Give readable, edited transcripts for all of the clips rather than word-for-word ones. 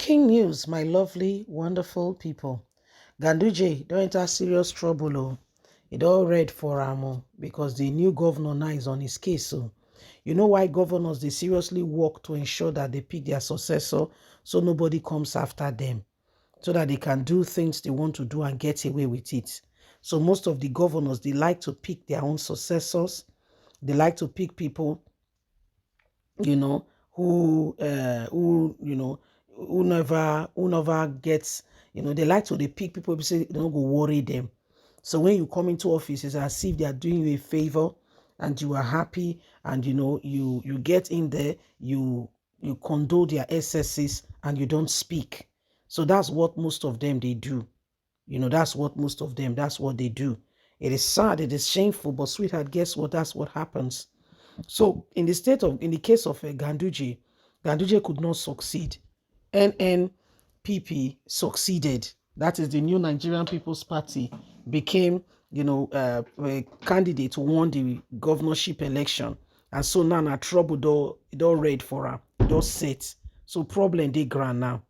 King news, my lovely, wonderful people. Ganduje don't enter serious trouble. Oh. It all red for Amo because the new governor now is on his case. So you know why governors they seriously work to ensure that they pick their successor so nobody comes after them, so that they can do things they want to do and get away with it. So most of the governors they like to pick their own successors. They like to pick people who never gets, they like to they pick people who say they don't go worry them. So when you come into office, it's as if they are doing you a favor and you are happy, and you get in there, you condole their excesses and you don't speak. So that's what most of them they do. That's what they do. It is sad, it is shameful, but sweetheart, guess what? That's what happens. So in the case of Ganduje could not succeed. NNPP succeeded. That is the New Nigerian People's Party became, a candidate who won the governorship election. And so now trouble it all red for her. It all set. So problem they grand now.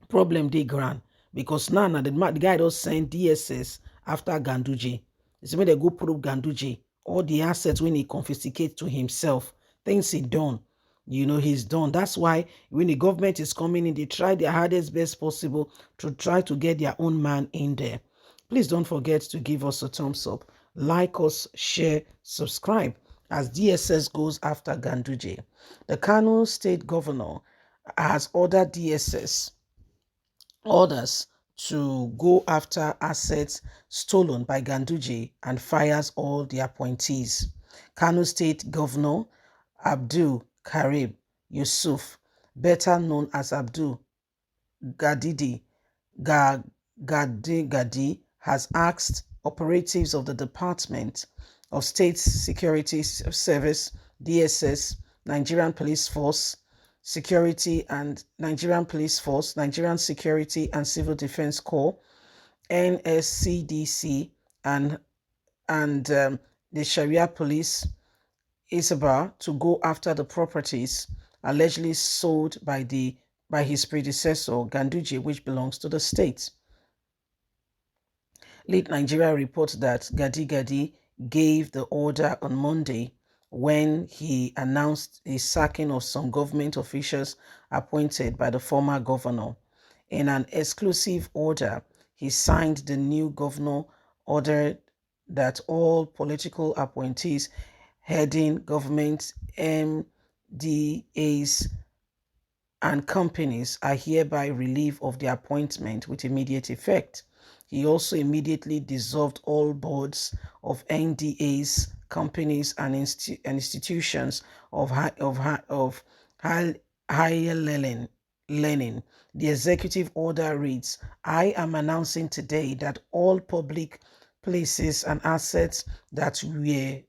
Problem they grand. Because now the guy does send DSS after Ganduje. It's when they go probe Ganduje, all the assets when he confiscates to himself, things he done. He's done. That's why when the government is coming in, they try their hardest best possible to try to get their own man in there. Please don't forget to give us a thumbs up, like us, share, subscribe as DSS goes after Ganduje. The Kano state governor has ordered DSS orders to go after assets stolen by Ganduje and fires all the appointees. Kano State Governor Abdul Karim Yusuf, better known as Abdul Gadidi Gadi, has asked operatives of the Department of State Security Service, DSS, Nigerian Police Force, Security and Nigerian Police Force, Nigerian Security and Civil Defense Corps, NSCDC, and the Sharia Police Isabah to go after the properties allegedly sold by his predecessor Ganduje, which belongs to the state. Late Nigeria reports that Gadi gave the order on Monday when he announced the sacking of some government officials appointed by the former governor. In an exclusive order, he signed the new governor ordered that all political appointees heading government MDAs and companies are hereby relieved of their appointment with immediate effect. He also immediately dissolved all boards of NDAs, companies, and institutions of higher learning. The executive order reads, I am announcing today that all public places and assets that were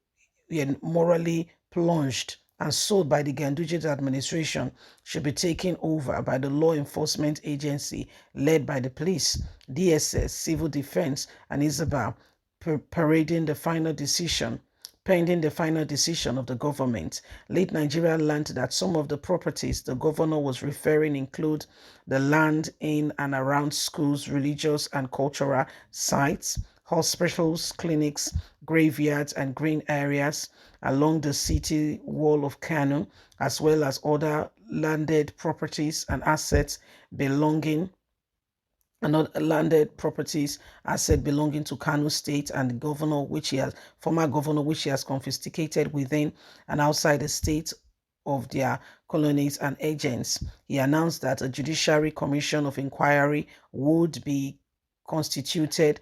morally plunged and sold by the Ganduje administration should be taken over by the law enforcement agency led by the police, DSS, civil defense, and Isabel, pending the final decision of the government. Late Nigeria learned that some of the properties the governor was referring include the land in and around schools, religious and cultural sites, hospitals, clinics, graveyards, and green areas along the city wall of Kano, as well as other landed properties and assets belonging asset belonging to Kano State and the former governor, which he has confiscated within and outside the state of their colonies and agents. He announced that a judiciary commission of inquiry would be constituted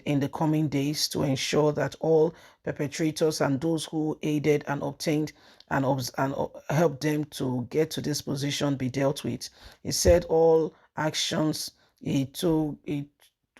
in the coming days to ensure that all perpetrators and those who aided and obtained and helped them to get to this position be dealt with. He said all actions it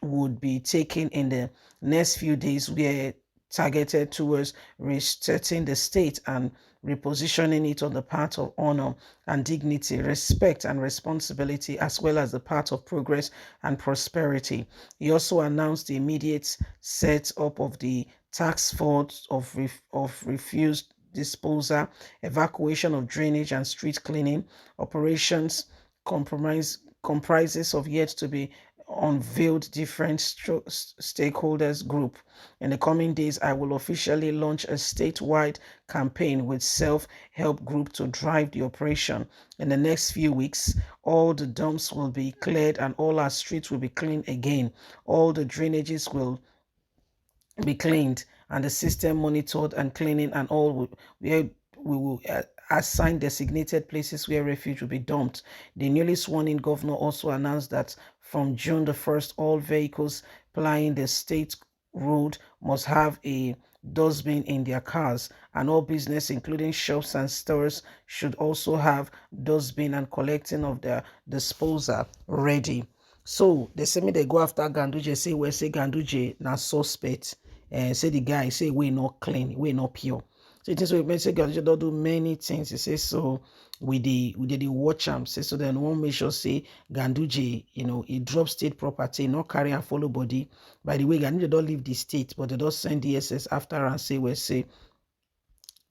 would be taken in the next few days were targeted towards resetting the state and repositioning it on the path of honor and dignity, respect and responsibility, as well as the path of progress and prosperity. He also announced the immediate set up of the task force of refused disposal, evacuation of drainage and street cleaning. Operations comprises of yet to be unveiled different stakeholders group. In the coming days, I will officially launch a statewide campaign with self-help group to drive the operation. In the next few weeks, all the dumps will be cleared and all our streets will be clean again. All the drainages will be cleaned and the system monitored and cleaning, and all we will assign designated places where refuge will be dumped. The newly sworn in governor also announced that from June the 1st, all vehicles plying the state road must have a dustbin in their cars, and all business including shops and stores should also have dustbin and collecting of their disposal ready. So they say me they go after Ganduje, say we say Ganduje na suspect, and say the guy say we not clean, we not pure. So it is we say Ganduje don't do many things. He say so we did the watch him. Say so then one make sure say Ganduje, he drop state property, not carry and follow body. By the way, Ganduje don't leave the state, but they don't send DSS after and say we say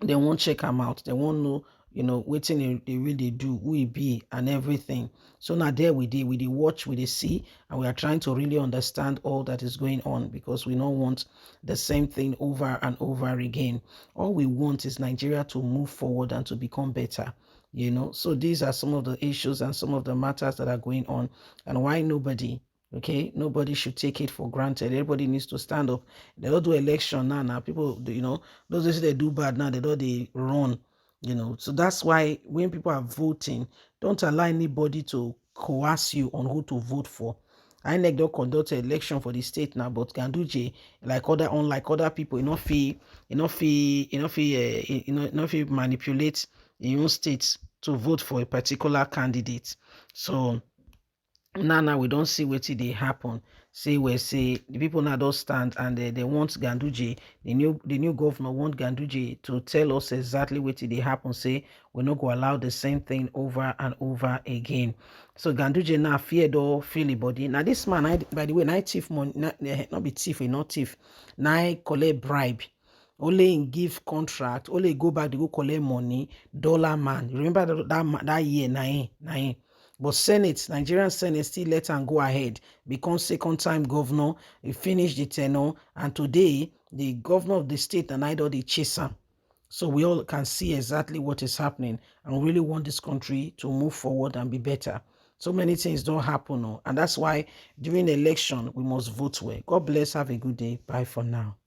they won't check him out. They won't know, what they really do, who he be, and everything. So now there we did watch, we did see, and we are trying to really understand all that is going on, because we don't want the same thing over and over again. All we want is Nigeria to move forward and to become better. So these are some of the issues and some of the matters that are going on, and why nobody should take it for granted. Everybody needs to stand up. They don't do election now people, those days they do bad now, they run. So that's why when people are voting, don't allow anybody to coerce you on who to vote for. INEC don't conduct an election for the state now, but Ganduje, unlike other people, manipulate your own state to vote for a particular candidate. So now we don't see what they happen. Say the people now don't stand, and they want Ganduje, the new governor want Ganduje to tell us exactly what they happen. Say we're not going to allow the same thing over and over again. So Ganduje now feared or feel the body. Now this man, by the way, not thief money, not be thief, not thief. Now collect bribe. Only in give contract, only go back to go collect money, dollar man. Remember that year, nine. But Nigerian Senate still let him go ahead, become second-time governor, he finished the tenure, and today, the governor of the state and I don't chase him. So we all can see exactly what is happening, and we really want this country to move forward and be better. So many things don't happen, and that's why during the election, we must vote well. God bless, have a good day. Bye for now.